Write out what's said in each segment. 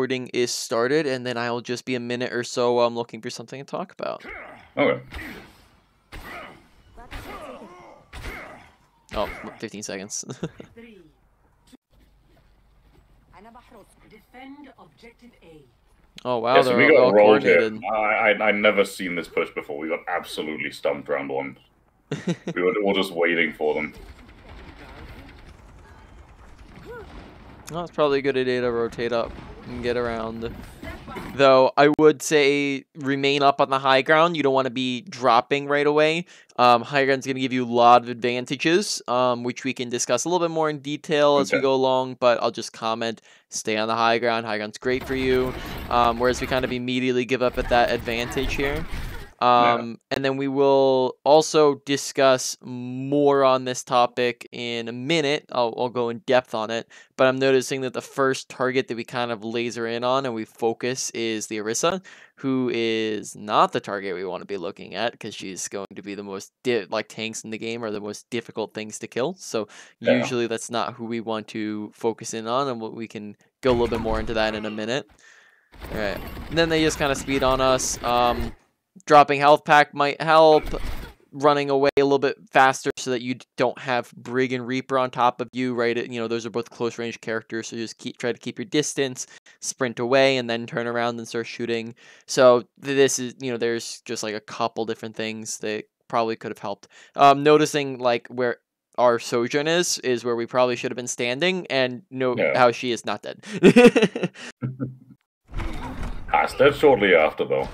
recording is started, and then I'll just be a minute or so looking for something to talk about. Okay. Oh, 15 seconds. Oh wow, Yeah, so they're we got all rolled here. coordinated. I never seen this push before. We got absolutely stumped round one. We were all just waiting for them. Well, it's probably a good idea to rotate up and get around. Though I would say remain up on the high ground. You don't want to be dropping right away. High ground's going to give you a lot of advantages, which we can discuss a little bit more in detail as we go along. But I'll just comment: stay on the high ground. High ground's great for you. Whereas we kind of immediately give up at that advantage here. And then we will also discuss more on this topic in a minute. I'll go in depth on it, but I'm noticing that the first target that we kind of laser in on and we focus is the Orisa, who is not the target we want to be looking at because she's going to be the most like tanks in the game are the most difficult things to kill. So usually that's not who we want to focus in on, and we can go a little bit more into that in a minute. All right, and then they just kind of speed on us. Dropping health pack might help. Running away a little bit faster so that you don't have Brig and Reaper on top of you, right? Those are both close range characters, so just try to keep your distance, sprint away, and then turn around and start shooting. So this is, there's just like a couple different things that probably could have helped. Noticing like where our Sojourn is where we probably should have been standing, and note how she is not dead. That's dead shortly after, though.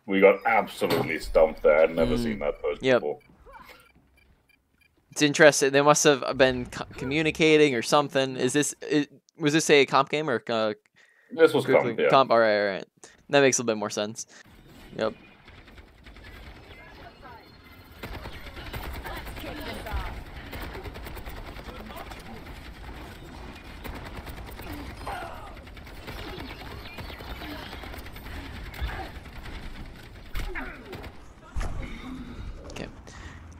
We got absolutely stumped there. I'd never seen that post before. It's interesting. They must have been communicating or something. Was this a comp game or? This was comp, yeah. Comp. All right. That makes a little bit more sense. Yep.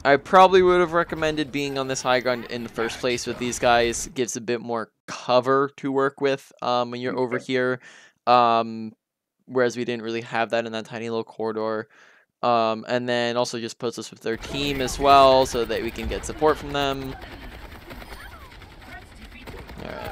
I probably would have recommended being on this high ground in the first place with these guys. It gives a bit more cover to work with when you're over here. Whereas we didn't really have that in that tiny little corridor. And then also just puts us with their team as well so that we can get support from them. Alright.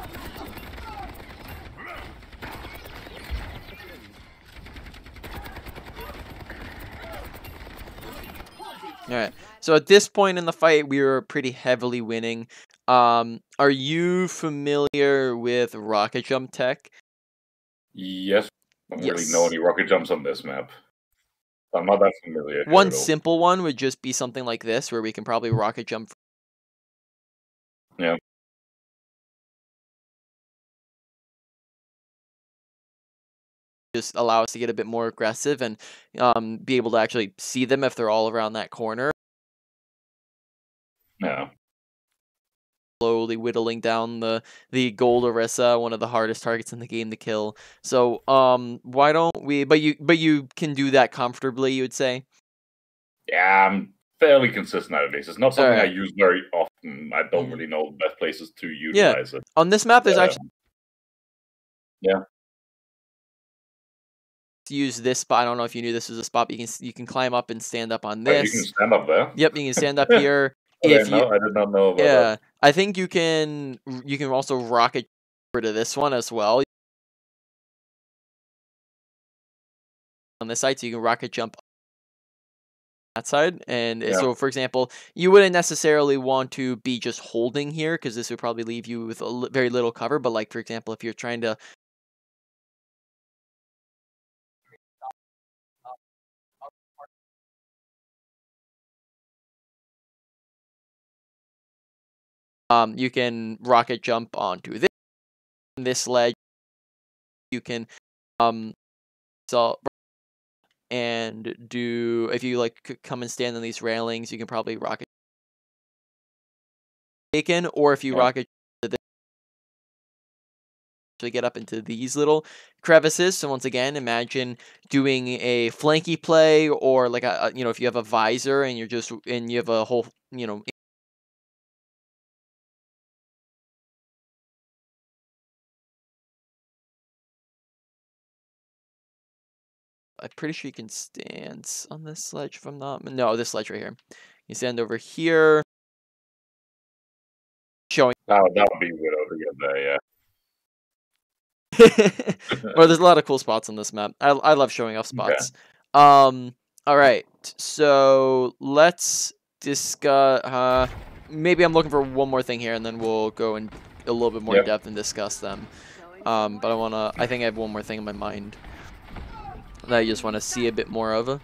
Alright. So at this point in the fight, we were pretty heavily winning. Are you familiar with rocket jump tech? Yes. I don't really know any rocket jumps on this map. I'm not that familiar. One simple one would just be something like this, where we can probably rocket jump. Yeah. Just allow us to get a bit more aggressive and be able to actually see them if they're all around that corner. Yeah. Slowly whittling down the gold Orisa, one of the hardest targets in the game to kill. So why don't we? But you can do that comfortably, you would say. Yeah, I'm fairly consistent at least. It's not something I use very often. I don't really know the best places to utilize it. On this map, there's actually use this spot. I don't know if you knew this was a spot. But you can climb up and stand up on this. You can stand up there. Yep, you can stand up here. I did not know about that. I think you can also rocket over to this one as well. On this side, so you can rocket jump that side. And so, for example, you wouldn't necessarily want to be just holding here because this would probably leave you with very little cover. But like, for example, if you're trying to you can rocket jump onto this ledge. You can and do, if you like come and stand on these railings, you can probably rocket taken, or if you rocket to get up into these little crevices. So once again, imagine doing a flanky play, or like if you have a visor and you have a whole I'm pretty sure you can stand on this ledge if I'm not... No, this ledge right here. You stand over here. Showing... Oh, that would be good over there, yeah. Well, there's a lot of cool spots on this map. I love showing off spots. Okay. All right, so let's discuss... maybe I'm looking for one more thing here, and then we'll go in a little bit more in depth and discuss them. But I think I have one more thing in my mind that I just want to see a bit more of.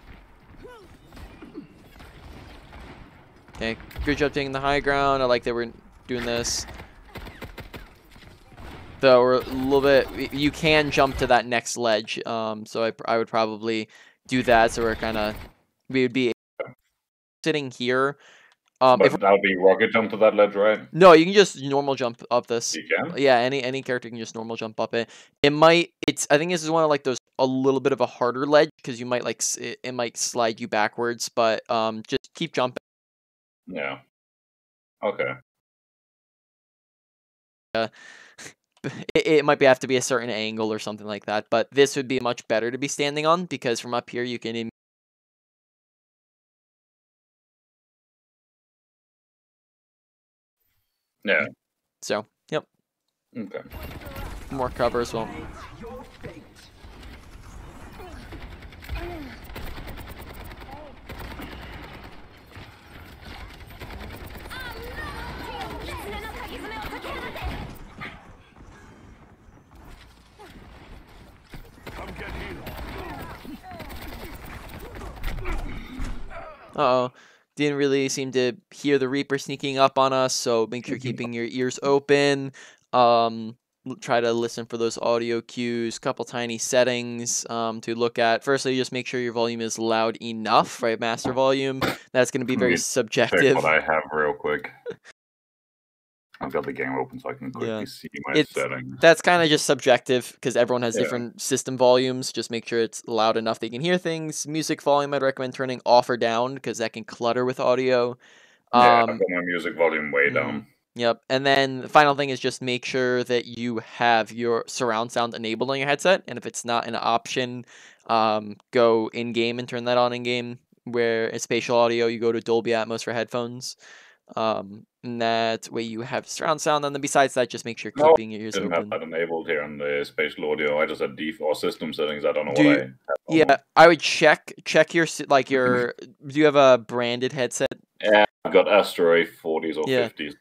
Okay, good job taking the high ground. I like that we're doing this. Though we're a little bit... You can jump to that next ledge, so I would probably do that, so we would be sitting here. But that would be rocket jump to that ledge, right? No, you can just normal jump up this. You can? Yeah, any character can just normal jump up it. I think this is one of like those a little bit of a harder ledge because you might like it might slide you backwards, but just keep jumping. Yeah. Okay. It might have to be a certain angle or something like that, but this would be much better to be standing on because from up here you can... Yeah. So, yep. Okay. More cover as well. Uh-oh. Didn't really seem to hear the Reaper sneaking up on us, so make sure keeping your ears open. Try to listen for those audio cues. Couple tiny settings to look at. Firstly, just make sure your volume is loud enough, right? Master volume. That's going to be very subjective. Check what I have real quick. I've got the game open so I can quickly see my settings. That's kind of just subjective because everyone has different system volumes. Just make sure it's loud enough they can hear things. Music volume, I'd recommend turning off or down because that can clutter with audio. Yeah, I've got my music volume way down. Yep. And then the final thing is just make sure that you have your surround sound enabled on your headset. And if it's not an option, go in-game and turn that on in-game. Where it's spatial audio, you go to Dolby Atmos for headphones. And that way you have surround sound, and then besides that, just make sure keeping your ears open. I didn't have that enabled here on the spatial audio. I just had default system settings. I don't know what I have. Yeah, I would check your do you have a branded headset? Yeah, I've got Astro 40s or 50s.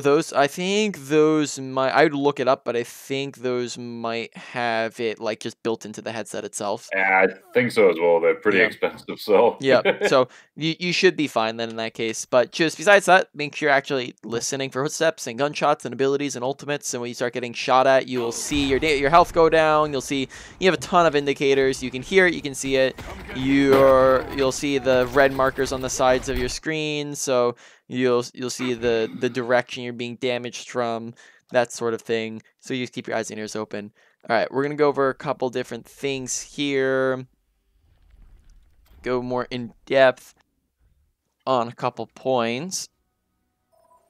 Those, I think those might, I would look it up, but I think those might have it like just built into the headset itself. Yeah, I think so as well. They're pretty expensive, so. Yeah, so you should be fine then in that case. But just besides that, make sure you're actually listening for footsteps and gunshots and abilities and ultimates. And when you start getting shot at, you'll see your health go down. You'll see you have a ton of indicators. You can hear it, you can see it. You'll see the red markers on the sides of your screen. So you'll see the direction you're being damaged from, that sort of thing. So you just keep your eyes and ears open. All right, we're gonna go over a couple different things here. Go more in depth on a couple points.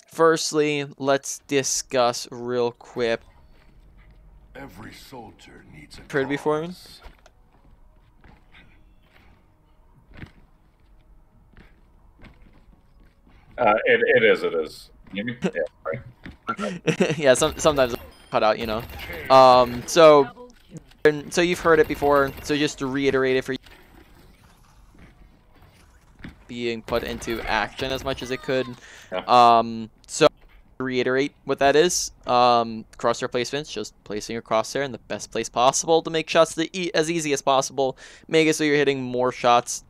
Firstly, let's discuss real quick. Every soldier needs a Heard before me? It is. Yeah, right. Yeah, sometimes cut out, you know. So you've heard it before. So just to reiterate it for you, being put into action as much as it could. Yeah. So to reiterate what that is. Crosshair placements, just placing your crosshair in the best place possible to make shots as easy as possible. Make it so you're hitting more shots.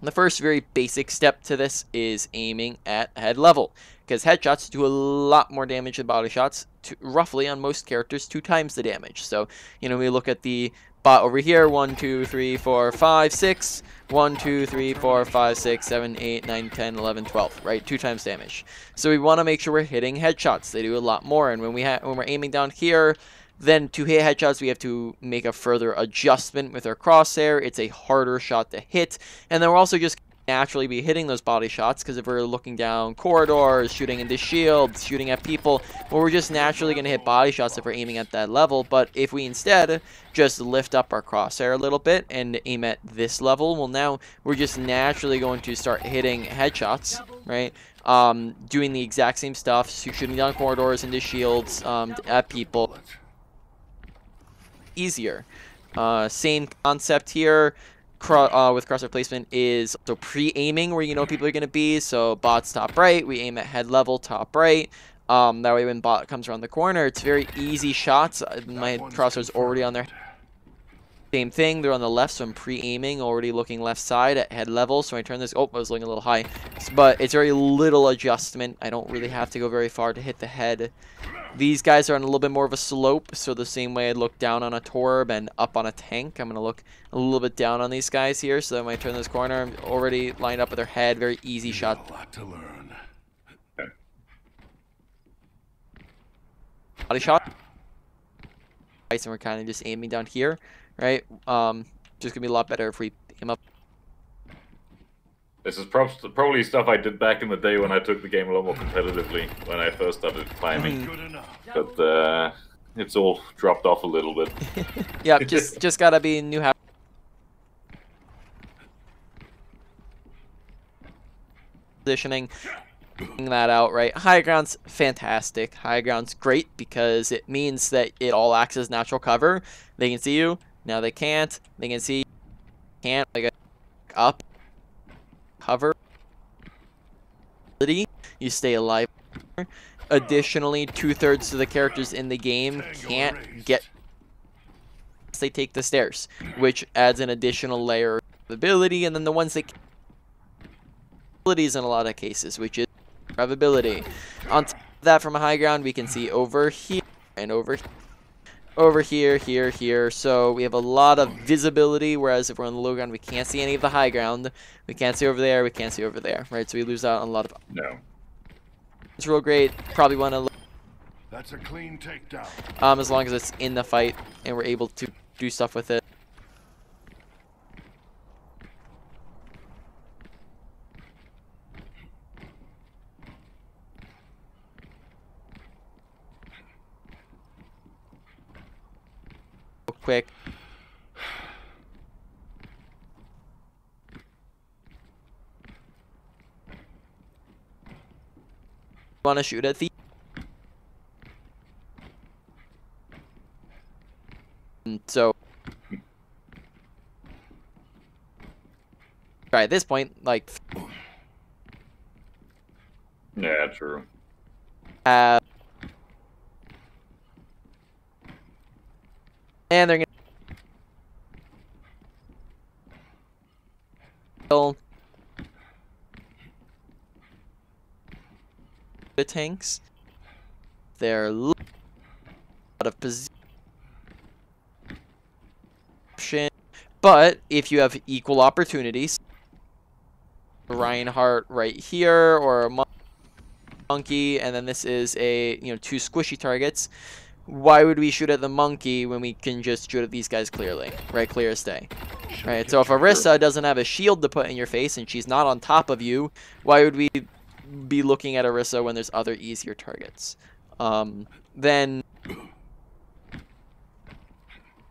The first very basic step to this is aiming at head level, because headshots do a lot more damage than body shots, roughly on most characters 2 times the damage. So, you know, we look at the bot over here, 1, 2, 3, 4, 5, 6, 1, 2, 3, 4, 5, 6, 7, 8, 9, 10, 11, 12, right? 2 times damage. So we want to make sure we're hitting headshots. They do a lot more, and when we're aiming down here, then to hit headshots, we have to make a further adjustment with our crosshair. It's a harder shot to hit. And then we're also just naturally be hitting those body shots, because if we're looking down corridors, shooting into shields, shooting at people, well, we're just naturally going to hit body shots if we're aiming at that level. But if we instead just lift up our crosshair a little bit and aim at this level, well, now we're just naturally going to start hitting headshots, right? Doing the exact same stuff, shooting down corridors, into shields, at people. Easier. Same concept here. With crosshair placement is so pre-aiming where you know people are going to be. So bots top right, we aim at head level top right. That way when bot comes around the corner, it's very easy shots. My crosshair's already on their same thing. They're on the left, so I'm pre-aiming, already looking left side at head level. So I turn this. Oh, I was looking a little high, but it's very little adjustment. I don't really have to go very far to hit the head. These guys are on a little bit more of a slope, so the same way I'd look down on a Torb and up on a tank, I'm going to look a little bit down on these guys here, so that when I turn this corner, I'm already lined up with their head. Very easy shot. A lot to learn. Body shot. And we're kind of just aiming down here, right? Just going to be a lot better if we aim up. This is probably stuff I did back in the day when I took the game a lot more competitively, when I first started climbing. But it's all dropped off a little bit. Yep, just gotta be new habit. Positioning that out, right? High ground's fantastic. High ground's great because it means that it all acts as natural cover. They can see you, now they can't. They can see you, can't, like up. Cover, you stay alive. Additionally, 2/3 of the characters in the game can't get. They take the stairs, which adds an additional layer of ability, and then the ones that abilities in a lot of cases, which is ability. On top of that, from a high ground, we can see over here and over here. Over here, here. So we have a lot of visibility, whereas if we're on the low ground, we can't see any of the high ground. We can't see over there, we can't see over there, right? So we lose out on a lot of... No. It's real great. Probably want to... That's a clean takedown. As long as it's in the fight and we're able to do stuff with it. Quick. Want to shoot at the so right at this point, like yeah, true. And they're gonna the tanks. They're a lot of position, but if you have equal opportunities, Reinhardt right here or a monkey, and then this is a two squishy targets. Why would we shoot at the monkey when we can just shoot at these guys clearly, right? Clear as day, right? So if Arissa doesn't have a shield to put in your face and she's not on top of you, why would we be looking at Arissa when there's other easier targets? Then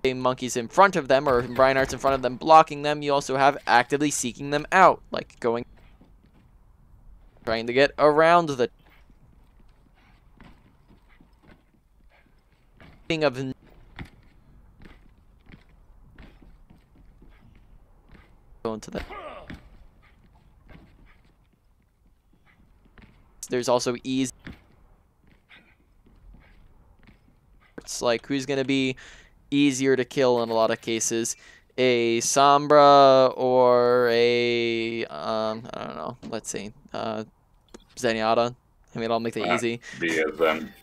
monkeys in front of them or Reinhardt's in front of them blocking them, you also have actively seeking them out, like trying to get around the of going to the there's also easy. It's like who's gonna be easier to kill in a lot of cases, a Sombra or a I don't know, let's see, Zenyatta. I mean, I'll make that easy.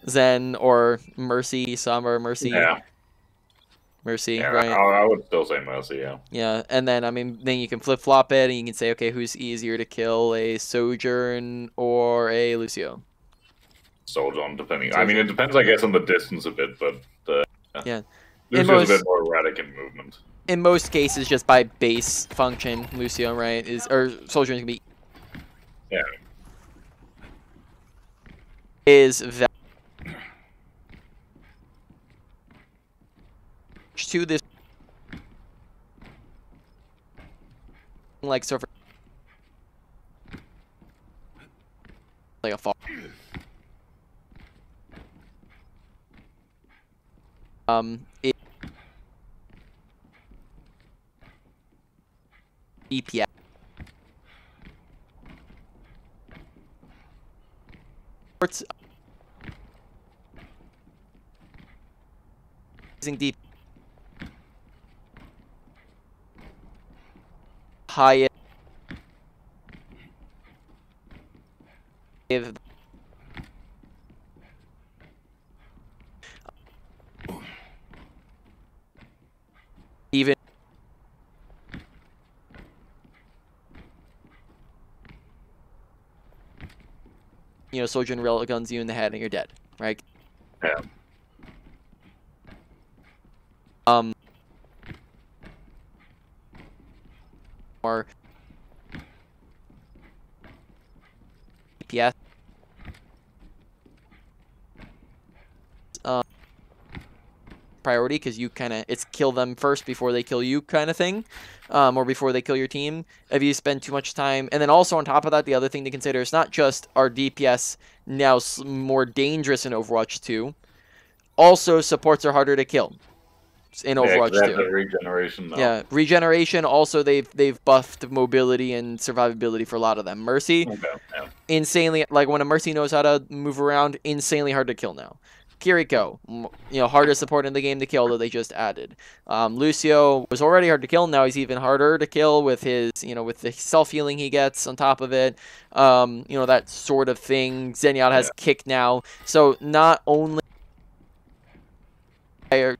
Zen or Mercy, Sombra, Mercy. Yeah. Mercy, yeah, right? I would still say Mercy, yeah. Yeah, and then, I mean, then you can flip-flop it, and you can say, okay, who's easier to kill, a Sojourn or a Lucio? Sojourn, depending. I mean, it depends, I guess, on the distance a bit, but... Yeah. Lucio's a bit more erratic in movement. In most cases, just by base function, Lucio, right, or Soldier is gonna be. Yeah. Is to this like surfer like a fall. DPS. Using deep high even soldier and rail guns you in the head and you're dead, right? Yeah. Or DPS. Priority because you it's kill them first before they kill you kind of thing, or before they kill your team. If you spend too much time, and then also on top of that, the other thing to consider is not just our DPS now more dangerous in Overwatch 2, also supports are harder to kill in Overwatch 2. Regeneration now. Yeah, regeneration. Also, they've buffed mobility and survivability for a lot of them. Mercy, insanely like when a Mercy knows how to move around, insanely hard to kill now. Kiriko, hardest support in the game to kill that they just added. Lucio was already hard to kill. Now he's even harder to kill with his, with the self-healing he gets on top of it. That sort of thing. Zenyatta has kick now. So not only as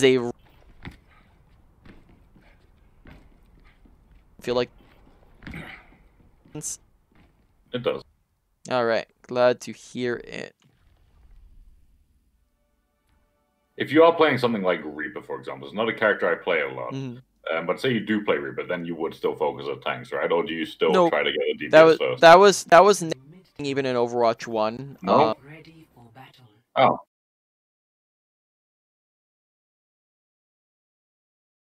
a feel like it does. All right, glad to hear it. If you are playing something like Reaper, for example, it's not a character I play a lot. But say you do play Reaper, then you would still focus on tanks, right? Or do you still try to get a DPS first? That was even in Overwatch 1. No. Oh.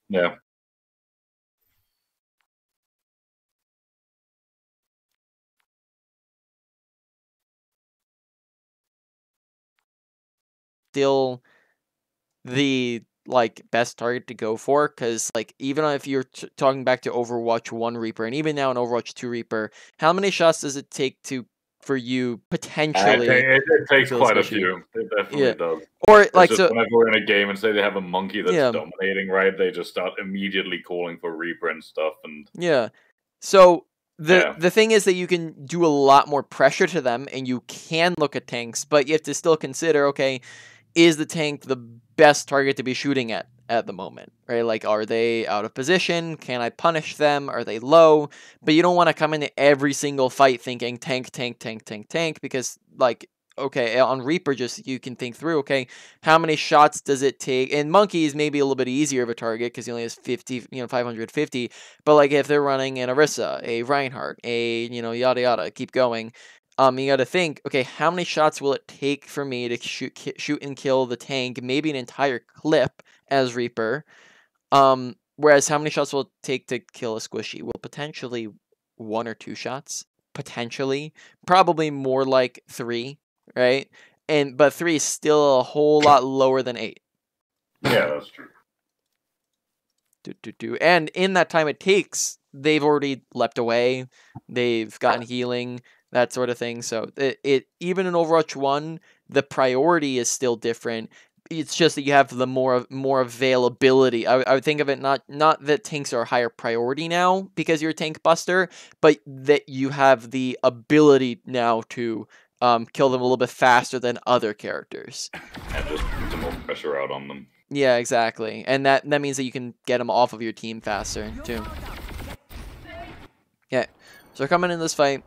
Yeah. Still the best target to go for, because even if you're talking back to Overwatch 1 Reaper and even now in Overwatch 2 Reaper, how many shots does it take for you potentially? It takes quite a few. It definitely does. Or so whenever we're in a game and say they have a monkey that's dominating, right? They just start immediately calling for Reaper and stuff, and so the thing is that you can do a lot more pressure to them, and you can look at tanks, but you have to still consider, okay, is the tank the best target to be shooting at the moment, right? Are they out of position? Can I punish them? Are they low? But you don't want to come into every single fight thinking tank, tank, tank, tank, tank, because okay, on Reaper, just you can think through, okay, how many shots does it take? And Monkey is maybe a little bit easier of a target because he only has 550. But if they're running an Orisa, a Reinhardt, a yada yada, keep going. You got to think, okay, how many shots will it take for me to shoot and kill the tank? Maybe an entire clip as Reaper. Whereas how many shots will it take to kill a squishy? Well, potentially 1 or 2 shots. Potentially. Probably more like 3, right? But 3 is still a whole lot lower than 8. Yeah, that's true. And in that time it takes, they've already leapt away. They've gotten healing. That sort of thing. So it even in Overwatch 1, the priority is still different. It's just that you have the more availability. I would think of it not that tanks are a higher priority now because you're a tank buster, but that you have the ability now to kill them a little bit faster than other characters. And just put some more pressure out on them. Yeah, exactly. And that means that you can get them off of your team faster, too. Okay, so we're coming in this fight.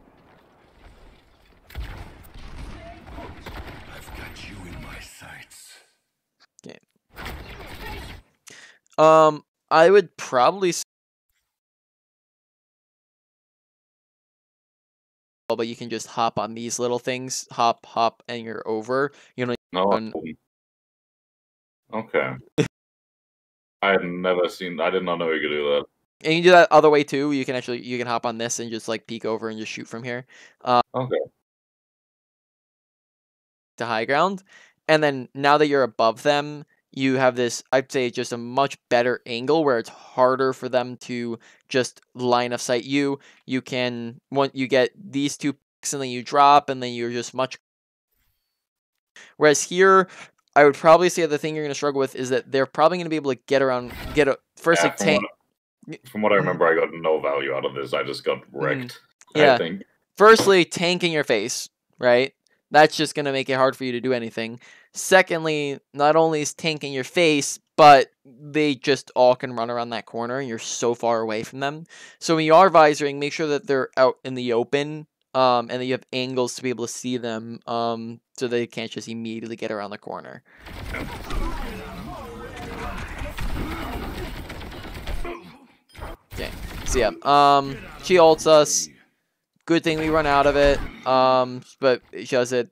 I've got you in my sights. Okay. I would probably... but you can just hop on these little things. Hop, hop, and you're over. You know. No. Okay. I had never seen. I did not know you could do that. And you can do that other way too. You can hop on this and just like peek over and just shoot from here. Okay. To high ground. And then now that you're above them, you have this, I'd say, just a much better angle where it's harder for them to just line of sight you. You can, once you get these two picks and then you drop and then you're just much. Whereas here, I would probably say the thing you're going to struggle with is that they're probably going to be able to get around, first like tank. From what I remember, I got no value out of this. I just got wrecked. Yeah. I think. Firstly, tank in your face, right? That's just going to make it hard for you to do anything. Secondly, not only is tank in your face, but they just all can run around that corner, and you're so far away from them. So when you are visoring, make sure that they're out in the open, and that you have angles to be able to see them, so they can't just immediately get around the corner. Okay, so yeah, she ults us. Good thing we run out of it, but she does it.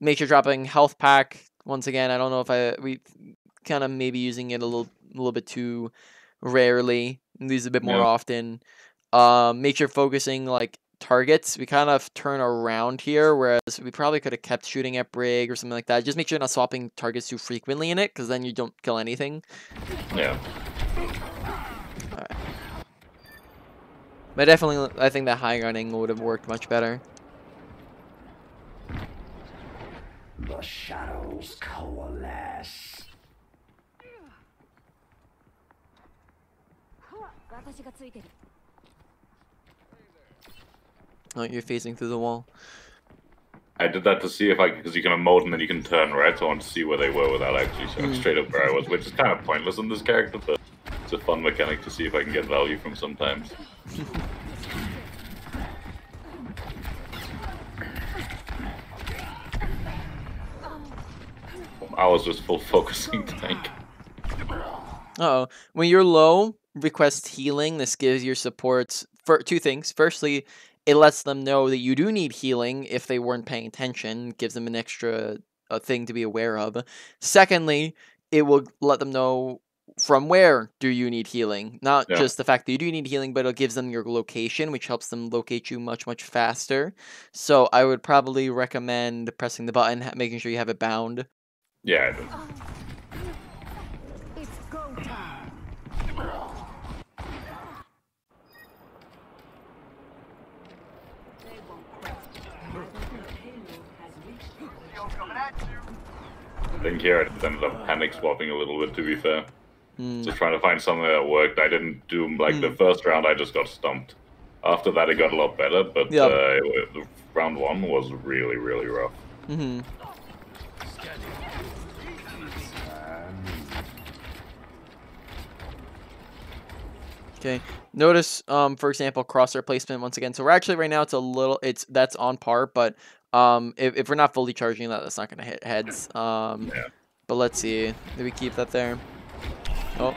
Make sure dropping health pack once again. I don't know if we kind of maybe using it a little bit too rarely. Use it a bit more often. Make sure focusing like targets. We kind of turn around here, whereas we probably could have kept shooting at Brig or something like that. Just make sure you're not swapping targets too frequently in it, because then you don't kill anything. Yeah. Alright. But definitely, I think that high ground angle would have worked much better. The shadows coalesce. Oh, you're facing through the wall. I did that to see if because you can emote and then you can turn, right? So I want to see where they were without actually showing straight up where I was, which is kind of pointless in this character, but it's a fun mechanic to see if I can get value from sometimes. I was just full focusing tank. Uh-oh. When you're low, request healing. This gives your supports for two things. Firstly, it lets them know that you do need healing if they weren't paying attention. It gives them an extra thing to be aware of. Secondly, it will let them know from where do you need healing. Not just the fact that you do need healing, but it gives them your location, which helps them locate you much, much faster. So I would probably recommend pressing the button, making sure you have it bound. Yeah, I do. It's go time. I think here I ended up panic swapping a little bit, to be fair. Just trying to find something that worked. I didn't do, like, the first round I just got stumped. After that it got a lot better, but the round one was really, really rough. Okay. Notice, for example, crosshair placement once again. So we're actually right now that's on par, but if we're not fully charging that, that's not gonna hit heads. But let's see. Do we keep that there? Oh.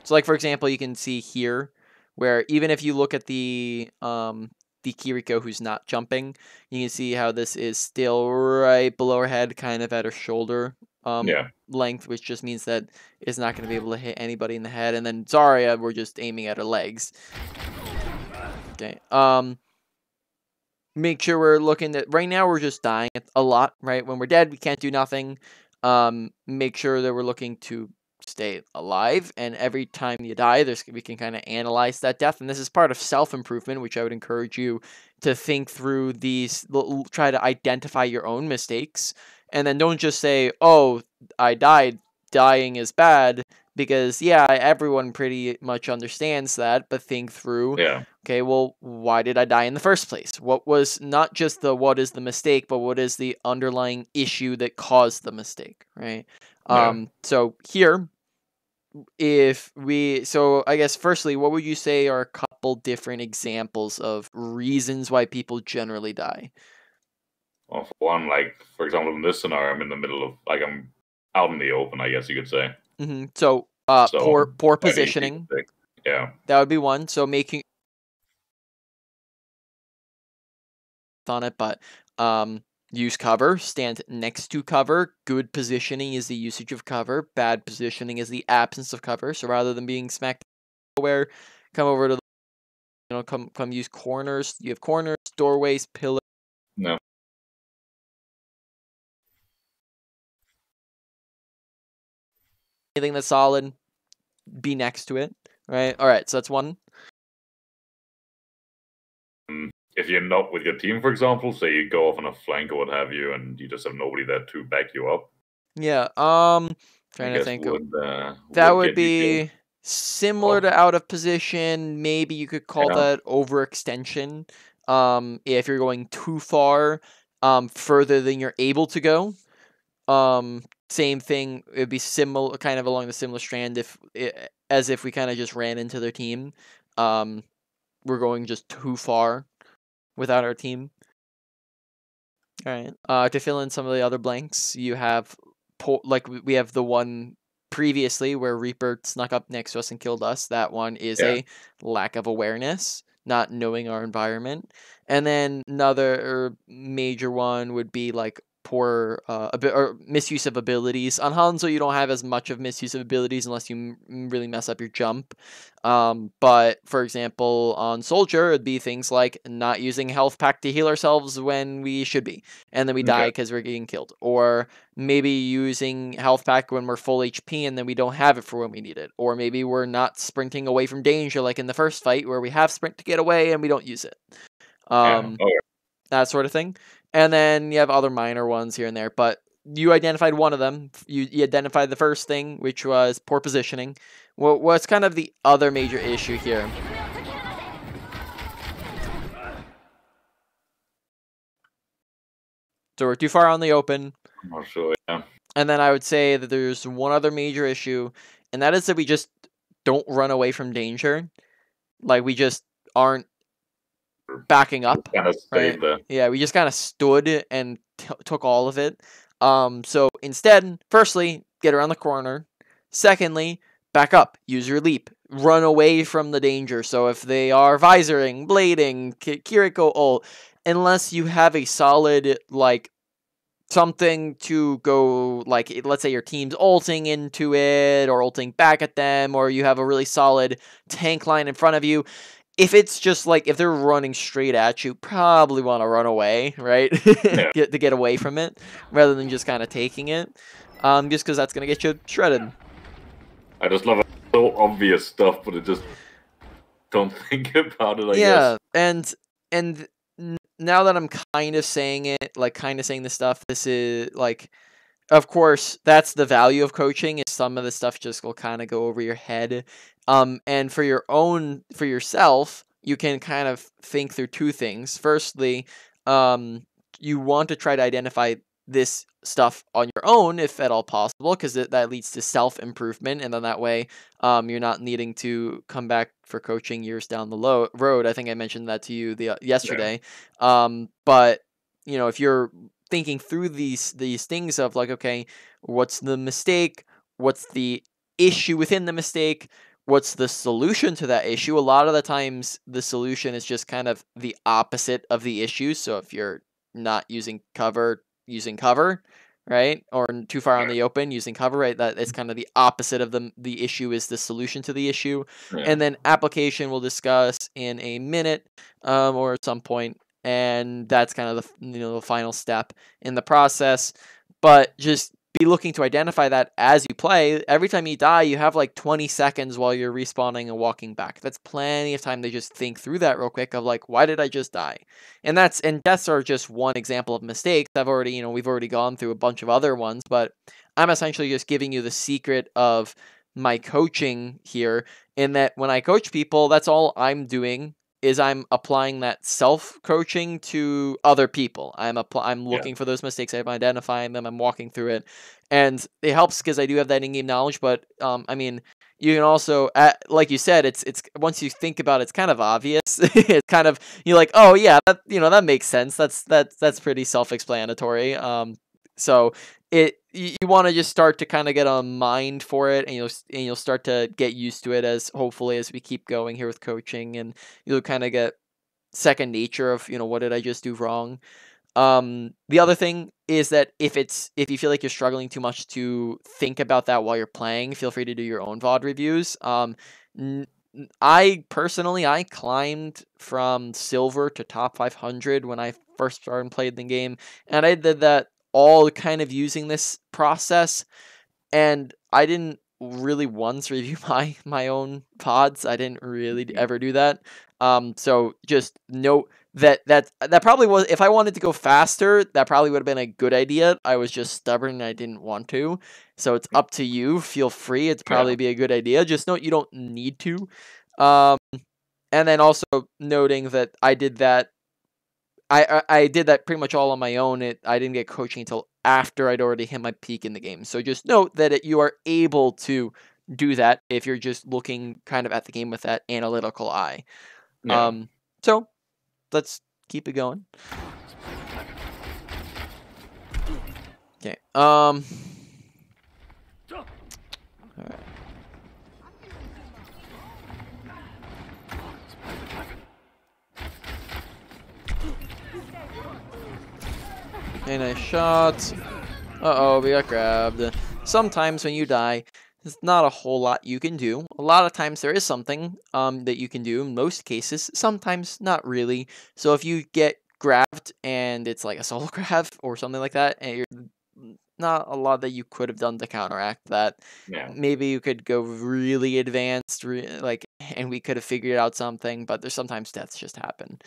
So like for example, you can see here where even if you look at the Kiriko who's not jumping, you can see how this is still right below her head, kind of at her shoulder length, which just means that it's not going to be able to hit anybody in the head. And then Zarya, we're just aiming at her legs. Okay. Make sure we're looking at, right now we're just dying a lot, right? When we're dead, we can't do nothing. Make sure that we're looking to stay alive, and every time you die, we can kind of analyze that death, and this is part of self-improvement, which I would encourage you to think through these, try to identify your own mistakes, and then don't just say, oh, I died dying is bad, because yeah, everyone pretty much understands that, but think through, okay, well, why did I die in the first place? What was not just the what is the mistake, but what is the underlying issue that caused the mistake, right? So here, so I guess firstly, what would you say are a couple different examples of reasons why people generally die? Well, for one, like, for example, in this scenario, I'm in the middle of, like, I'm out in the open, I guess you could say. So, poor positioning. Yeah. That would be one. So making on it, but use cover, stand next to cover. Good positioning is the usage of cover. Bad positioning is the absence of cover. So rather than being smacked nowhere, come over to the, come use corners. You have corners, doorways, pillars. No. Anything that's solid, be next to it, right? All right, so that's one. If you're not with your team, for example, say you go off on a flank or what have you, and you just have nobody there to back you up. Yeah, trying to think. That would be similar to out of position. Maybe you could call that overextension. If you're going too far, further than you're able to go. Same thing. It'd be similar, kind of along the similar strand. As if we kind of just ran into their team. We're going just too far without our team. All right. To fill in some of the other blanks, you have like we have the one previously where Reaper snuck up next to us and killed us. That one is a lack of awareness, not knowing our environment. And then another major one would be like poor or misuse of abilities. On Hanzo, you don't have as much of misuse of abilities unless you really mess up your jump. But for example, on Soldier, it'd be things like not using health pack to heal ourselves when we should be, and then we die because we're getting killed. Or maybe using health pack when we're full HP and then we don't have it for when we need it. Or maybe we're not sprinting away from danger like in the first fight where we have sprint to get away and we don't use it. That sort of thing. And then you have other minor ones here and there, but you identified one of them. You identified the first thing, which was poor positioning. What's kind of the other major issue here? So we're too far on the open. I'm not sure, And then I would say that there's one other major issue, and that is that we just don't run away from danger. Like, we just aren't backing up. Kind of stayed there. Yeah, we just kind of stood and took all of it. So instead, firstly, get around the corner. Secondly, back up. Use your leap. Run away from the danger. So if they are visoring, blading, Kiriko ult, unless you have a solid, like, something to go, like, let's say your team's ulting into it, or ulting back at them, or you have a really solid tank line in front of you. If it's just like, if they're running straight at you, probably want to run away, right? To get away from it, rather than just kind of taking it. Just because that's going to get you shredded. I just love it. So obvious stuff, but it just don't think about it, I guess. And now that I'm kind of saying it, like kind of saying this stuff, this is like, of course, that's the value of coaching, is some of the stuff just will kind of go over your head. And for yourself, you can kind of think through two things. Firstly, you want to try to identify this stuff on your own, if at all possible, because that leads to self-improvement, and then that way you're not needing to come back for coaching years down the road. I think I mentioned that to you yesterday. But, you know, if you're thinking through these things of like, okay, what's the mistake? What's the issue within the mistake? What's the solution to that issue? A lot of the times the solution is just kind of the opposite of the issue. So if you're not using cover, using cover, right? Or too far on the open, using cover, right? That is kind of the opposite of the issue is the solution to the issue. And then application we'll discuss in a minute or at some point. And that's kind of the final step in the process. But just be looking to identify that as you play. Every time you die, you have like 20 seconds while you're respawning and walking back. That's plenty of time to just think through that real quick of like, why did I just die? And deaths are just one example of mistakes. We've already gone through a bunch of other ones, but I'm essentially just giving you the secret of my coaching here, in that when I coach people, that's all I'm doing is I'm applying that self-coaching to other people. I'm looking for those mistakes, I'm identifying them, I'm walking through it, and it helps because I do have that in-game knowledge. But I mean, you can also, like you said, it's once you think about it, it's kind of obvious. It's kind of, you're like, oh yeah, that makes sense. That's pretty self-explanatory. So you want to just start to kind of get a mind for it, and you'll start to get used to it as hopefully as we keep going here with coaching, and you'll kind of get second nature of, what did I just do wrong. The other thing is that if you feel like you're struggling too much to think about that while you're playing, feel free to do your own VOD reviews. I personally climbed from silver to top 500 when I first started playing the game, and I did that all kind of using this process, and I didn't really once review my own pods. I didn't really ever do that. So just note that probably was, if I wanted to go faster, that probably would have been a good idea. I was just stubborn and I didn't want to. So it's up to you. Feel free. It's probably be a good idea. Just note you don't need to. And then also noting that I did that. I did that pretty much all on my own. I didn't get coaching until after I'd already hit my peak in the game. So just note that you are able to do that if you're just looking kind of at the game with that analytical eye. Yeah. So let's keep it going. Okay. All right. Okay, nice shots. Uh-oh, we got grabbed. Sometimes when you die, there's not a whole lot you can do. A lot of times there is something that you can do. In most cases, sometimes not really. So if you get grabbed and it's like a solo grab or something like that, and you're not a lot that you could have done to counteract that. Yeah. Maybe you could go really advanced, and we could have figured out something, but there's sometimes deaths just happen.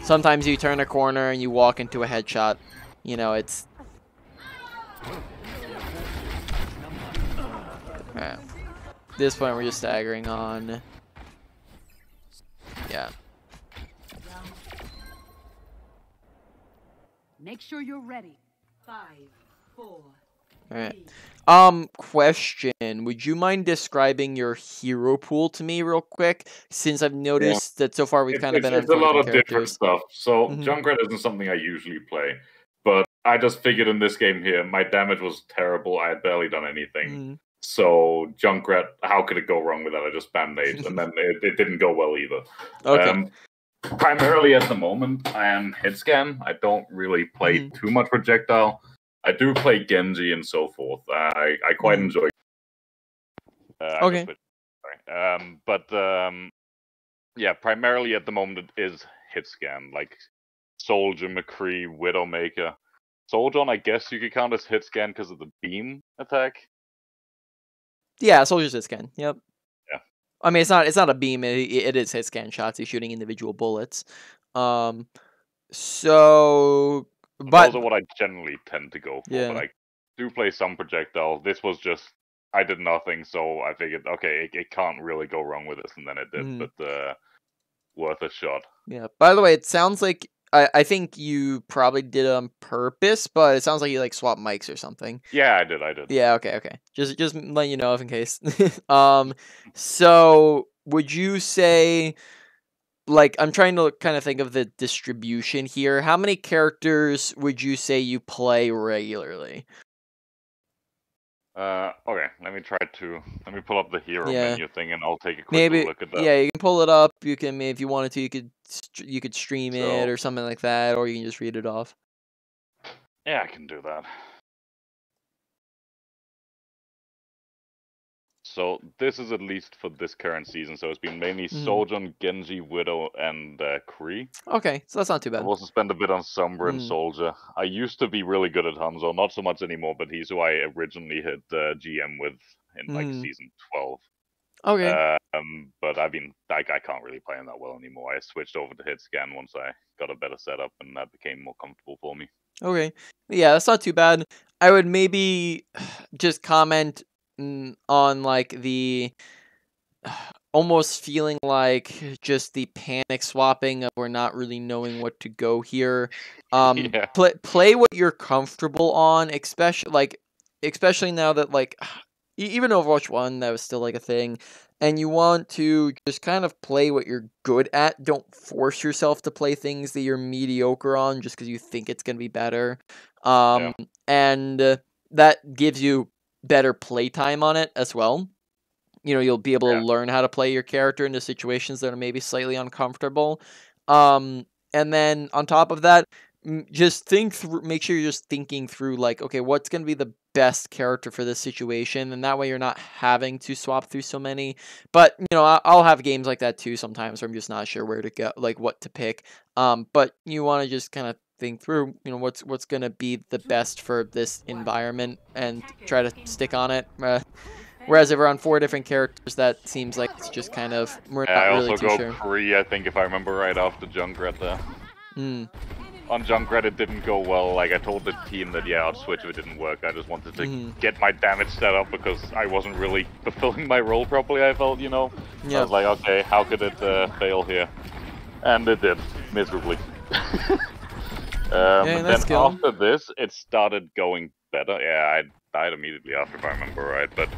Sometimes you turn a corner and you walk into a headshot. It's... At this point, we're just staggering on. Yeah. Make sure you're ready. 5, 4. Alright. Question. Would you mind describing your hero pool to me real quick? Since I've noticed that so far we've kind of been on It's a lot of characters. different stuff. So Junkrat isn't something I usually play, but I just figured in this game here, my damage was terrible. I had barely done anything. So Junkrat, how could it go wrong with that? I just band-aids, and then it didn't go well either. Okay. Primarily at the moment, I am Hitscan. I don't really play too much projectile. I do play Genji and so forth. I quite enjoy. Okay. Yeah, primarily at the moment it is Hitscan, like Soldier, McCree, Widowmaker. Soldier, I guess you could count as Hitscan because of the beam attack. Yeah, Soldier's Hitscan. Yep. Yeah. I mean, it's not a beam. It is Hitscan shots. He's shooting individual bullets. So. But those are what I generally tend to go for, but I do play some projectile. This was just, I did nothing, so I figured, okay, it can't really go wrong with this, and then it did, but worth a shot. Yeah, by the way, it sounds like, I think you probably did it on purpose, but it sounds like you, swapped mics or something. Yeah, I did. Yeah, okay. Just letting you know if in case. So, would you say... I'm trying to kind of think of the distribution here. How many characters would you say you play regularly? Okay, let me pull up the hero menu thing, and I'll take a quick look at that. Yeah, you can pull it up. You can, if you wanted to, you could stream it or something like that, or you can just read it off. Yeah, I can do that. so this is at least for this current season. So it's been mainly Soldier, Genji, Widow, and Kree. Okay, so that's not too bad. I've also spent a bit on Sombra and Soldier. I used to be really good at Hanzo, not so much anymore, but he's who I originally hit GM with in like season 12. Okay. But I mean, I can't really play him that well anymore. I switched over to Hitscan once I got a better setup, and that became more comfortable for me. Okay. Yeah, that's not too bad. I would maybe just comment on like the almost feeling like just the panic swapping of we're not really knowing what to go here. Yeah. Play what you're comfortable on, especially now that like even Overwatch 1 that was still like a thing, and you want to just kind of play what you're good at. Don't force yourself to play things that you're mediocre on just because you think it's gonna be better. And that gives you better playtime on it as well. You know, you'll be able to learn how to play your character into situations that are maybe slightly uncomfortable. And then on top of that, just make sure you're just thinking through like, okay, what's going to be the best character for this situation? And that way you're not having to swap through so many. But, you know, I'll have games like that too sometimes where I'm just not sure where to go, like what to pick. But you want to just kind of think through, you know, what's going to be the best for this environment and try to stick on it. Whereas if we're on 4 different characters, that seems like it's just kind of, we're not really too sure. I also go Kree, I think, if I remember right, after Junkrat there. On Junkrat, it didn't go well. Like, I told the team that, yeah, I'd switch if it didn't work. I just wanted to get my damage set up because I wasn't really fulfilling my role properly, I felt, you know? I was like, okay, how could it fail here? And it did, miserably. Then after this, it started going better. Yeah, I died immediately after, if I remember right. But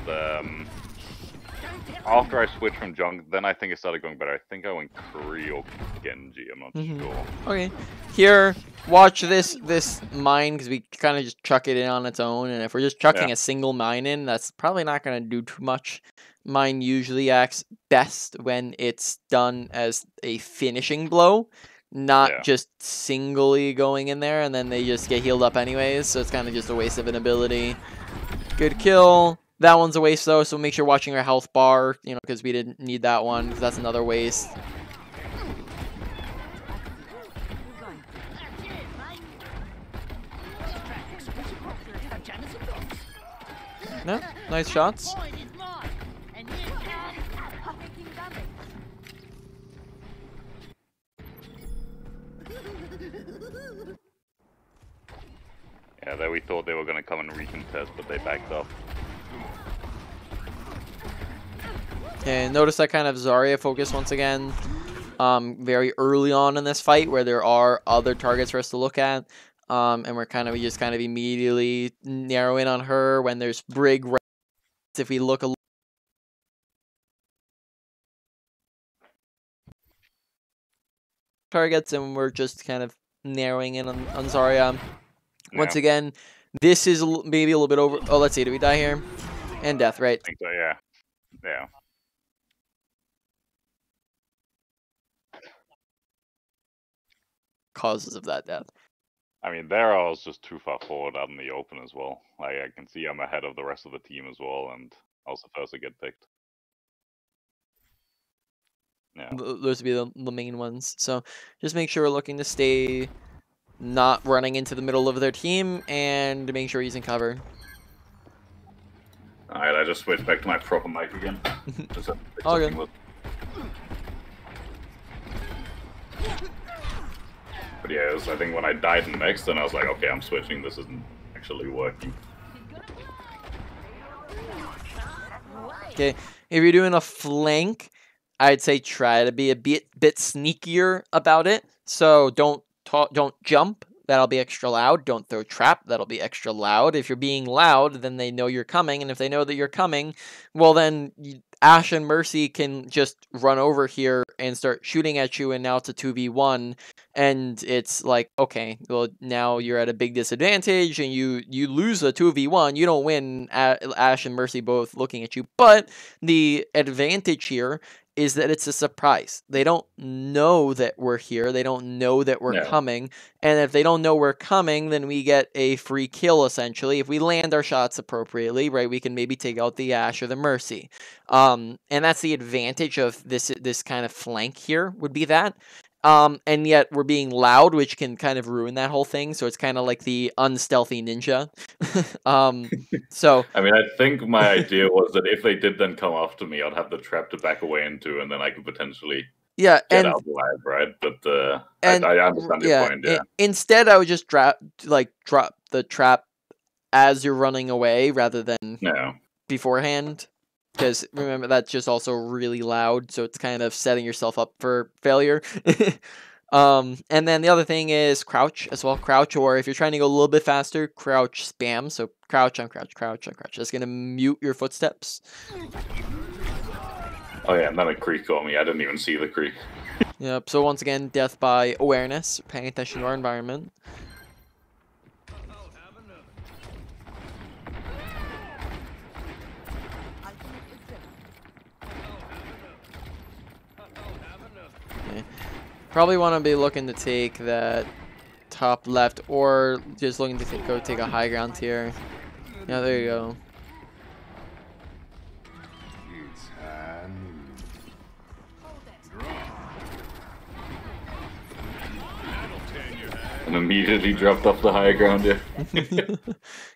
after I switched from Junk, then I think it started going better. I think I went Kree or Genji. I'm not sure. Okay, here, watch this mine because we kind of just chuck it in on its own. And if we're just chucking a single mine in, that's probably not going to do too much. Mine usually acts best when it's done as a finishing blow. Not just singly going in there, and then they just get healed up anyways, so it's kind of just a waste of an ability. Good kill. That one's a waste, though, so make sure you're watching your health bar, you know, because we didn't need that one, because that's another waste. No, nice shots. Yeah, there we thought they were going to come and recontest, but they backed up. Okay, notice that kind of Zarya focus once again. Very early on in this fight where there are other targets for us to look at. And we're just immediately narrow in on her when there's Brig. If we look a targets and we're just kind of narrowing in on Zarya. Once again, this is maybe a little bit over. Oh, let's see. Do we die here? And death, right? I think so, yeah. Yeah. Causes of that death. I mean, there I was just too far forward out in the open as well. Like, I can see I'm ahead of the rest of the team as well, and I was the first to get picked. Yeah. Those would be the main ones. So just make sure we're looking to stay not running into the middle of their team and make sure we're using cover. Alright, I just switched back to my proper mic again. All good. But yeah, I think when I died next, then I was like, okay, I'm switching. This isn't actually working. Okay, if you're doing a flank, I'd say try to be a bit sneakier about it. So don't jump. That'll be extra loud. Don't throw trap. That'll be extra loud. If you're being loud, then they know you're coming. And if they know that you're coming, well, then Ashe and Mercy can just run over here and start shooting at you. And now it's a 2v1. And it's like, okay, well, now you're at a big disadvantage and you lose a 2v1. You don't win. Ashe and Mercy both looking at you. But the advantage here is that it's a surprise. They don't know that we're here. They don't know that we're coming. And if they don't know we're coming, then we get a free kill, essentially. If we land our shots appropriately, right, we can maybe take out the Ashe or the Mercy. And that's the advantage of this kind of flank here, would be that. And yet we're being loud, which can kind of ruin that whole thing. So it's kind of like the unstealthy ninja. So I mean, I think my idea was that if they did then come after me, I'd have the trap to back away into, and then I could potentially get out alive, right? But I understand your point. Yeah. Instead, I would just drop the trap as you're running away rather than beforehand. Because remember, that's just also really loud, so it's kind of setting yourself up for failure. And then the other thing is crouch as well. Crouch, or if you're trying to go a little bit faster, crouch spam. So crouch on crouch, crouch on crouch. That's going to mute your footsteps. Oh yeah, and then a creek got me. I didn't even see the creek. Yep, so once again, death by awareness, paying attention to our environment. Probably want to be looking to take that top left, or just looking to go take a high ground here. Yeah, there you go. And immediately dropped off the high ground. Yeah.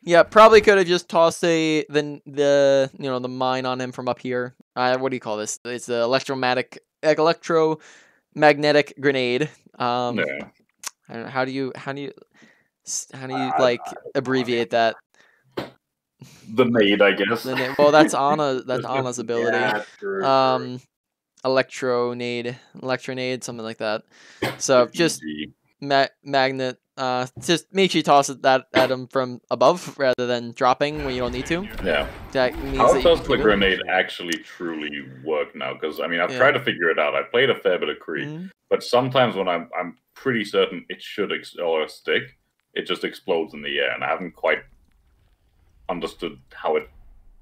Yeah, probably could have just tossed the mine on him from up here. What do you call this? It's the electromagnetic grenade. I don't know, how do you like abbreviate that? The nade, I guess. Well, that's Anna's ability. Yeah, electronade, something like that. So just magnet. Just make sure you toss that at him from above rather than dropping when you don't need to. Yeah. That means how does the grenade actually truly work now? Because I mean, I've tried to figure it out. I played a fair bit of Krieg, but sometimes when I'm pretty certain it should stick, it just explodes in the air, and I haven't quite understood how it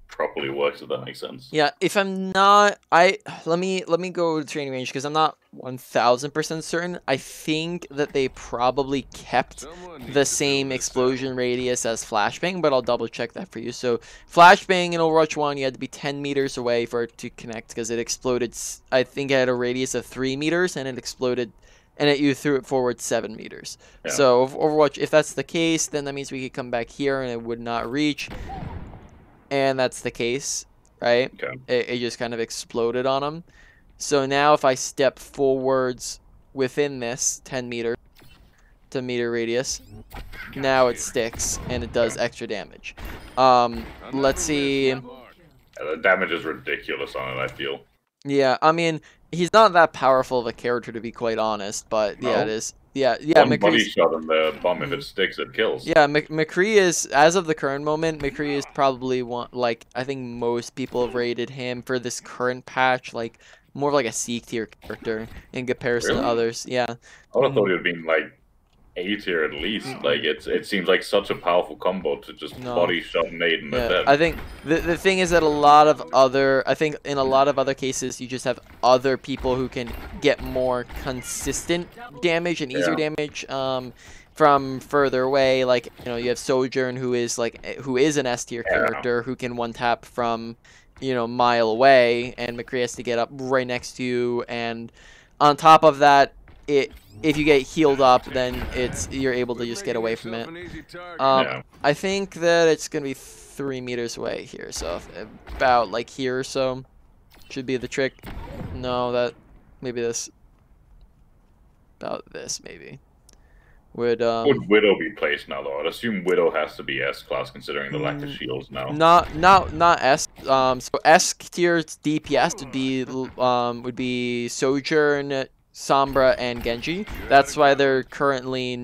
properly works, if that makes sense. Yeah, if I'm not, let me go to training range because I'm not 1000% certain. I think that they probably kept the same explosion radius as flashbang, but I'll double check that for you. So flashbang in Overwatch 1, you had to be 10 meters away for it to connect because it exploded. I think it had a radius of 3 meters and it exploded, and you threw it forward 7 meters. Yeah. So Overwatch, if that's the case, then that means we could come back here and it would not reach. And that's the case, right? Okay. It just kind of exploded on him. So now if I step forwards within this 10 meter radius, now it sticks and it does extra damage. Let's see. The damage is ridiculous on it, I feel. Yeah, I mean, he's not that powerful of a character, to be quite honest, but yeah, it is. Yeah, one body shot on the bomb, if it sticks, it kills. Yeah, McCree is, as of the current moment, McCree is probably one, like, I think most people have rated him for this current patch, like, more of like a C tier character in comparison to others. Yeah. I would have thought it would be like A tier at least. Like, it seems like such a powerful combo to just body shot nade and dead. I think the thing is that in a lot of other cases, you just have other people who can get more consistent damage and easier damage from further away. Like, you have Sojourn, who is an S tier character who can one tap from mile away, and McCree has to get up right next to you, and on top of that, if you get healed up, then you're able to just get away from it. I think that it's gonna be 3 meters away here, so about like here or so should be the trick. No, maybe this, about this maybe. Would Widow be placed now though? I'd assume Widow has to be S class considering the lack of shields now. Not S. So S tier DPS would be Sojourn, Sombra, and Genji. That's why they're currently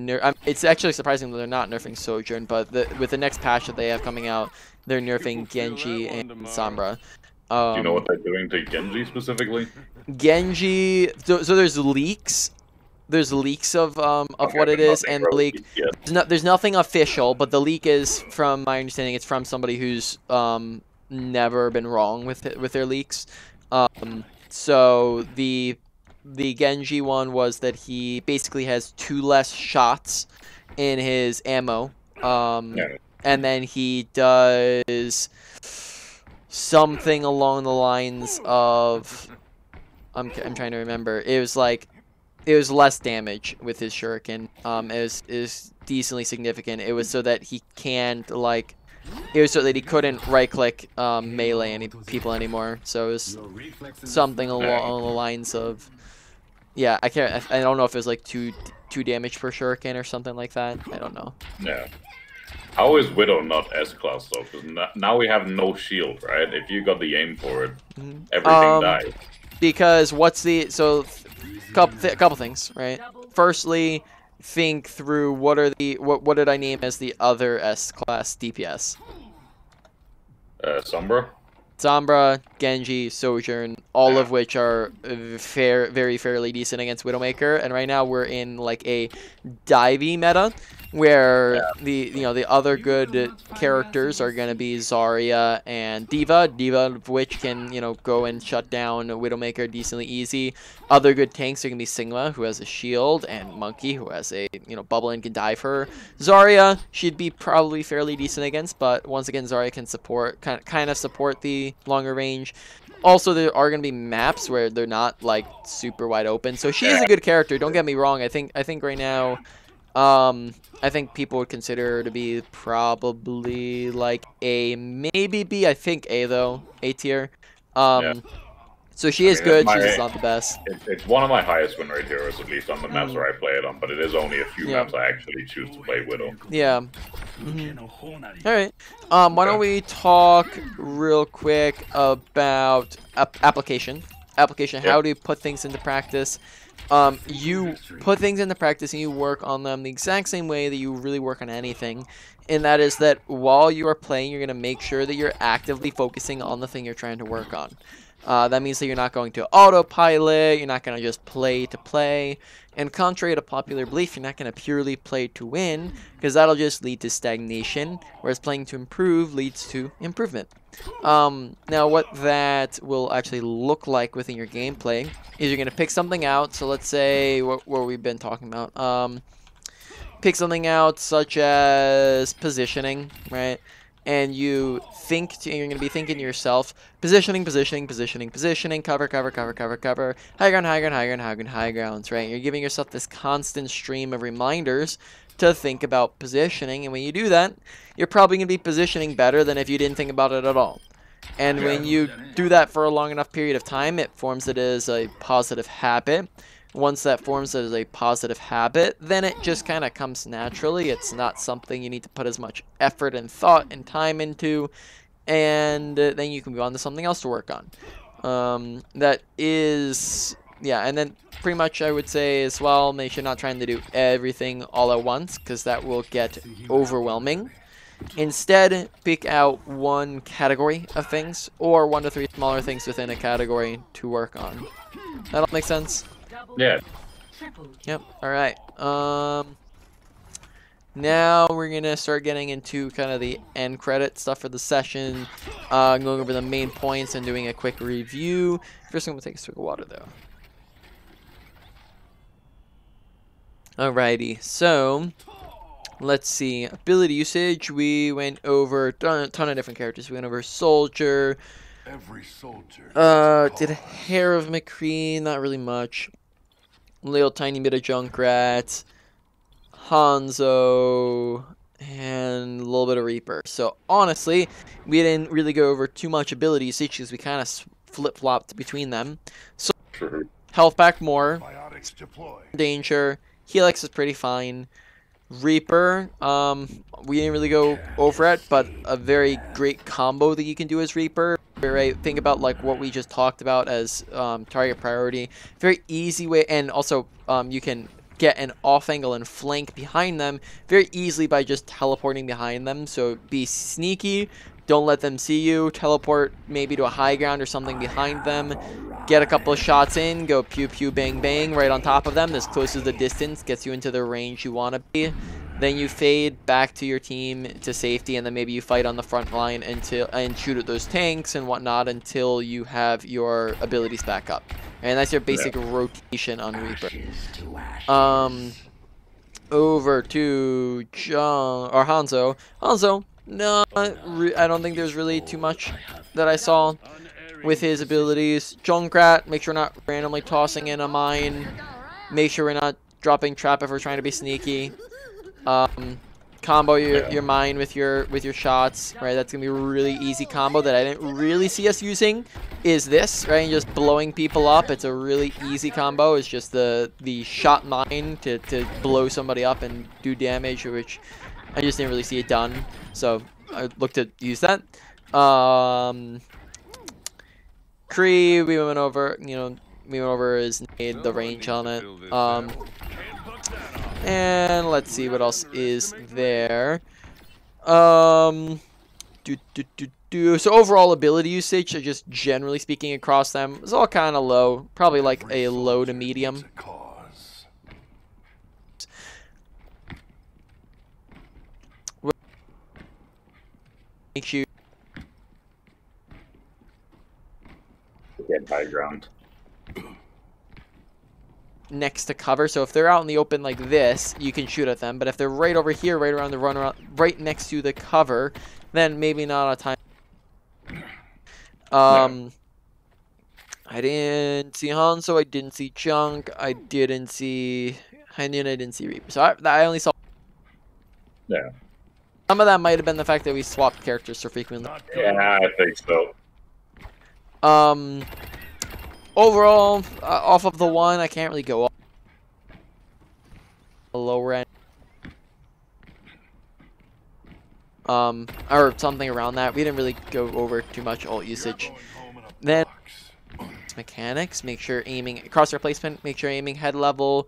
it's actually surprising that they're not nerfing Sojourn, but with the next patch that they have coming out, they're nerfing Genji and Sombra. Do you know what they're doing to Genji specifically? Genji, so there's leaks. There's leaks of what it is, and the leak. There's nothing official, but the leak is, from my understanding, it's from somebody who's never been wrong with their leaks. So the Genji one was that he basically has 2 less shots in his ammo. And then he does something along the lines of, I'm trying to remember. It was less damage with his shuriken. It was decently significant. It was so that he can't it was so that he couldn't right click melee any people anymore. So it was something along the lines of, yeah, I don't know if it was like 2 damage per shuriken or something like that. I don't know. Yeah. How is Widow not S-class though? Because now we have no shield, right? If you got the aim for it, everything dies. Because couple things, right? Firstly, think through what did I name as the other S-class DPS? Sombra, Genji, Sojourn, all of which are very fairly decent against Widowmaker, and right now we're in like a divey meta where the other good characters are gonna be Zarya and D.Va, of which can go and shut down Widowmaker decently easy. Other good tanks are gonna be Sigma, who has a shield, and Monkey, who has a bubble and can dive her. Zarya should be probably fairly decent against, but once again Zarya can support kind of support the longer range. Also, there are going to be maps where they're not like super wide open, so she is a good character. Don't get me wrong. I think right now, I think people would consider her to be probably like A, maybe B. I think A though, A tier. So she is good. She's just not the best. It's one of my highest win rate heroes, at least on the maps where I play it on. But it is only a few maps I actually choose to play Widow. Yeah. All right. Why don't we talk real quick about application? How do you put things into practice? You put things into practice and you work on them the exact same way that you really work on anything. And that is that while you are playing, you're going to make sure that you're actively focusing on the thing you're trying to work on. That means that you're not going to autopilot, you're not going to just play to play, and contrary to popular belief, you're not going to purely play to win, because that'll just lead to stagnation, whereas playing to improve leads to improvement. Now what that will actually look like within your gameplay is you're going to pick something out. So let's say, what we've been talking about, pick something out such as positioning, right? And you're going to be thinking to yourself, positioning, cover, high grounds, right? You're giving yourself this constant stream of reminders to think about positioning, and when you do that, you're probably going to be positioning better than if you didn't think about it at all. And when you do that for a long enough period of time, it forms it as a positive habit. Once that forms as a positive habit, then it just kind of comes naturally. It's not something you need to put as much effort and thought and time into, and then you can move on to something else to work on. That is, yeah, and then pretty much I would say as well, make sure you're not trying to do everything all at once, because that will get overwhelming. Instead, pick out one category of things, or 1 to 3 smaller things within a category to work on. That all make sense? Yeah. Yep. All right. Now we're gonna start getting into kind of the end credit stuff for the session, going over the main points and doing a quick review. First, I'm gonna take a swig of water though. Alrighty. So let's see. Ability usage. We went over a ton of different characters. We went over Soldier. Every soldier. Did a hair of McCree. Not really much. Little tiny bit of Junkrat, Hanzo, and a little bit of Reaper. So honestly, we didn't really go over too much ability usage because we kind of flip-flopped between them. So health back more, danger, Helix is pretty fine. Reaper, we didn't really go over it, but a very great combo that you can do as Reaper. Right, think about like what we just talked about as target priority. Very easy way, and also you can get an off angle and flank behind them very easily by just teleporting behind them. So be sneaky, don't let them see you, teleport maybe to a high ground or something behind them, get a couple of shots in, go pew pew bang bang right on top of them. As close as the distance gets you into the range you want to be. Then you fade back to your team to safety, and then maybe you fight on the front line and shoot at those tanks and whatnot until you have your abilities back up. And that's your basic rotation on Reaper. Over to Hanzo. Hanzo, no, I don't think there's really too much that I saw with his abilities. Junkrat, make sure we're not randomly tossing in a mine. Make sure we're not dropping trap if we're trying to be sneaky. Combo your mine with your shots, right? That's gonna be a really easy combo that I didn't really see us using. Is this, right? And just blowing people up. It's a really easy combo. It's just the shot mine to blow somebody up and do damage, which I just didn't really see it done. So I looked to use that. Kree, we went over, his made the range on it. And let's see what else is there. So overall ability usage, just generally speaking across them, is all kind of low. Probably like a low to medium. Make you get high ground next to cover, so if they're out in the open like this, you can shoot at them. But if they're right over here, right around the runaround, right next to the cover, then maybe not a time. I didn't see Hanzo, I didn't see Junk, I didn't see Reaper. So I only saw. Yeah. Some of that might have been the fact that we swapped characters so frequently. Yeah, I think so. Overall, off of the one, I can't really go off the lower end. Or something around that. We didn't really go over too much ult usage. Then, mechanics, make sure aiming, crosshair placement, make sure aiming head level.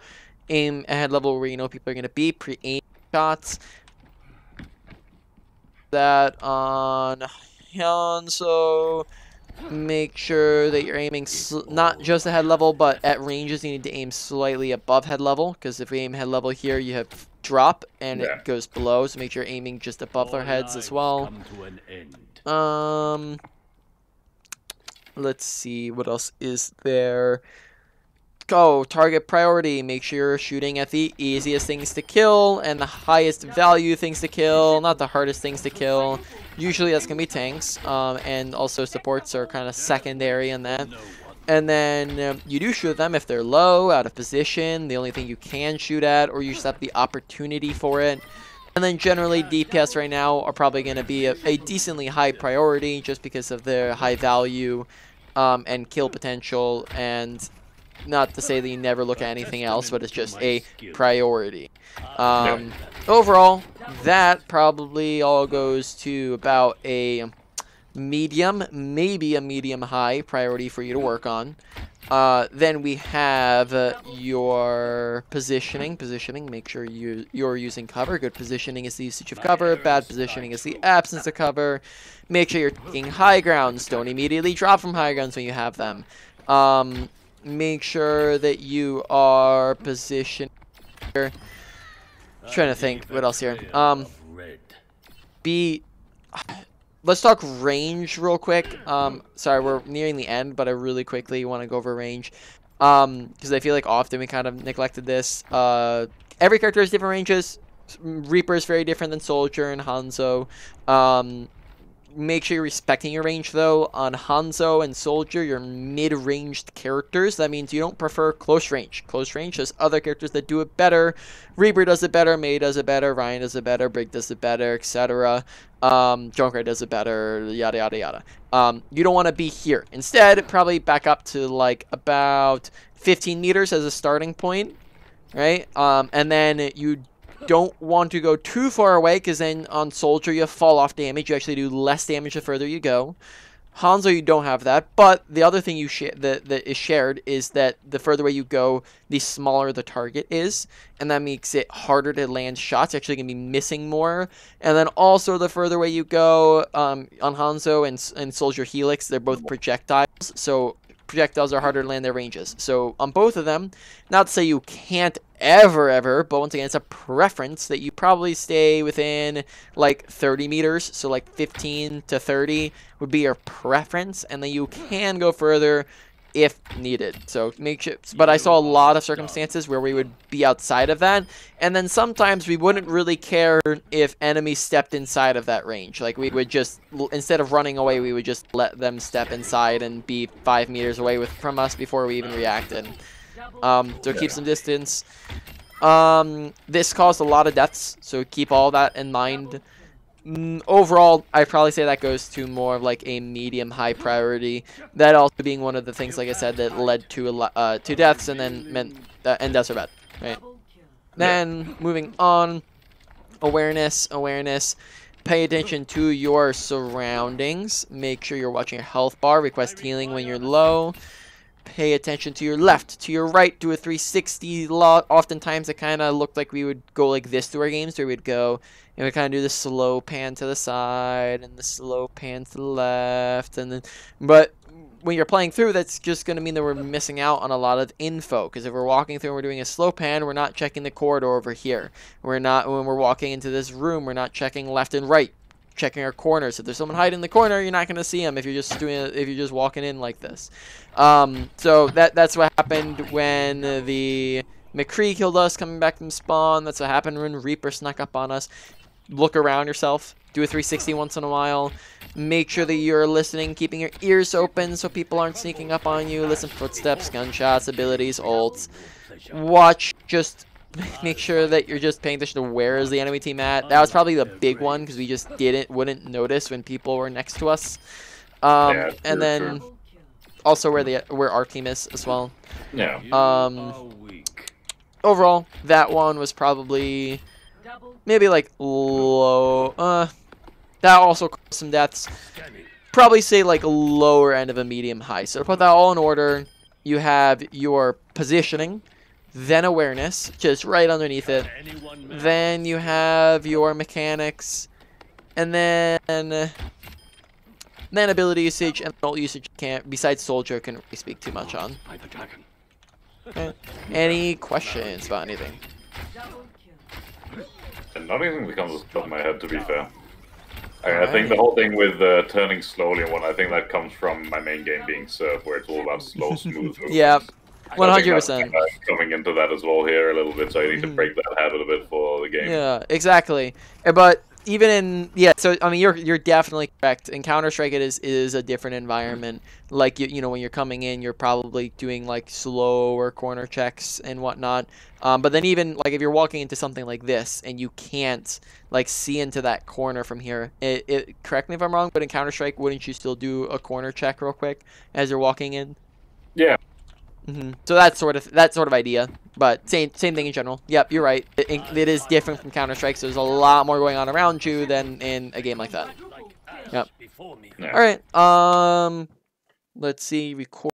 Aim at head level where you know people are going to be. Pre-aim shots. That on Hanzo. Make sure that you're aiming not just at head level, but at ranges you need to aim slightly above head level, because if we aim head level here, you have drop and it goes below, so make sure you're aiming just above their heads as well. Let's see, what else is there? Go target priority. Make sure you're shooting at the easiest things to kill and the highest value things to kill, not the hardest things to kill. Usually that's gonna be tanks, and also supports are kind of secondary in that. And then you do shoot them if they're low, out of position, the only thing you can shoot at, or you just have the opportunity for it. And then generally DPS right now are probably going to be a decently high priority just because of their high value and kill potential, and not to say that you never look at anything else, but it's just a priority. Overall, that probably all goes to about a medium, maybe a medium high priority for you to work on. Then we have your positioning. Make sure you're using cover. Good positioning is the usage of cover. Bad positioning is the absence of cover. Make sure you're taking high grounds. Don't immediately drop from high grounds when you have them. Make sure that you are positioned here. Trying to think what else here. Let's talk range real quick. Sorry, we're nearing the end, but I really quickly want to go over range. Because I feel like often we kind of neglected this. Every character has different ranges. Reaper is very different than Soldier and Hanzo. Make sure you're respecting your range, though. On Hanzo and Soldier, you're mid-ranged characters. That means you don't prefer close range. Close range, there's other characters that do it better. Reaper does it better, Mei does it better, Ryan does it better, Brig does it better, etc. Junkrat does it better, yada yada yada. You don't want to be here. Instead, probably back up to like about 15 meters as a starting point, right? And then you don't want to go too far away, because then on Soldier you have fall off damage. You actually do less damage the further you go. Hanzo, you don't have that, but the other thing that is shared is that the further away you go, the smaller the target is, and that makes it harder to land shots. You're actually going to be missing more. And then also the further away you go, on Hanzo and Soldier Helix, they're both projectiles, so projectiles are harder to land their ranges. So on both of them, not to say you can't ever, but once again, it's a preference that you probably stay within like 30 meters. So like 15 to 30 would be your preference, and then you can go further if needed. So make sure, but I saw a lot of circumstances where we would be outside of that, and then sometimes we wouldn't really care if enemies stepped inside of that range. Like we would just, instead of running away, we would just let them step inside and be 5 meters away from us before we even reacted. So it keeps some distance. This caused a lot of deaths, so keep all that in mind. Overall, I'd probably say that goes to more of like a medium-high priority. That also being one of the things, like I said, that led to deaths, and then meant and deaths are bad, right? Then moving on, awareness. Pay attention to your surroundings. Make sure you're watching your health bar. Request healing when you're low. Pay attention to your left, to your right. Do a 360. Oftentimes, it kind of looked like we would go like this through our games, where we'd go and we kind of do the slow pan to the side and the slow pan to the left, and then. But when you're playing through, that's just going to mean that we're missing out on a lot of info. Because if we're walking through and we're doing a slow pan, we're not checking the corridor over here. We're not, when we're walking into this room, we're not checking left and right. Checking our corners. If there's someone hiding in the corner, you're not going to see them if you're just doing it, if you're just walking in like this. So that's what happened when the McCree killed us coming back from spawn. That's what happened when Reaper snuck up on us. Look around yourself. Do a 360 once in a while. Make sure that you're listening, keeping your ears open so people aren't sneaking up on you. Listen for footsteps, gunshots, abilities, ults. Watch, just make sure that you're just paying attention to where is the enemy team at. That was probably the big one, because we just wouldn't notice when people were next to us. And then also where our team is as well. Yeah. Overall, that one was probably maybe like low. That also caused some deaths. Probably say like lower end of a medium high. So to put that all in order, you have your positioning, then awareness, just right underneath it. Then you have your mechanics, and then ability usage and ult usage. Can't, besides soldier, couldn't really speak too much on. Okay. Any questions about anything? And nothing that comes off my head, to be fair. I think the whole thing with turning slowly and I think that comes from my main game being Surf, where it's all about slow, smooth movement. Yeah. 100%. Coming into that as well here a little bit, so I need to break that habit a bit for the game. Yeah, exactly. But even in, yeah, so I mean, you're definitely correct. In Counter-Strike, it is a different environment. Like you know, when you're coming in, you're probably doing like slower corner checks and whatnot. But then even like if you're walking into something like this and you can't like see into that corner from here, correct me if I'm wrong, but in Counter-Strike, wouldn't you still do a corner check real quick as you're walking in? Yeah. So that sort of idea, but same thing in general. Yep, you're right. It is different from Counter-Strike, so there's a lot more going on around you than in a game like that. Yep. Yeah. All right. Let's see. Record.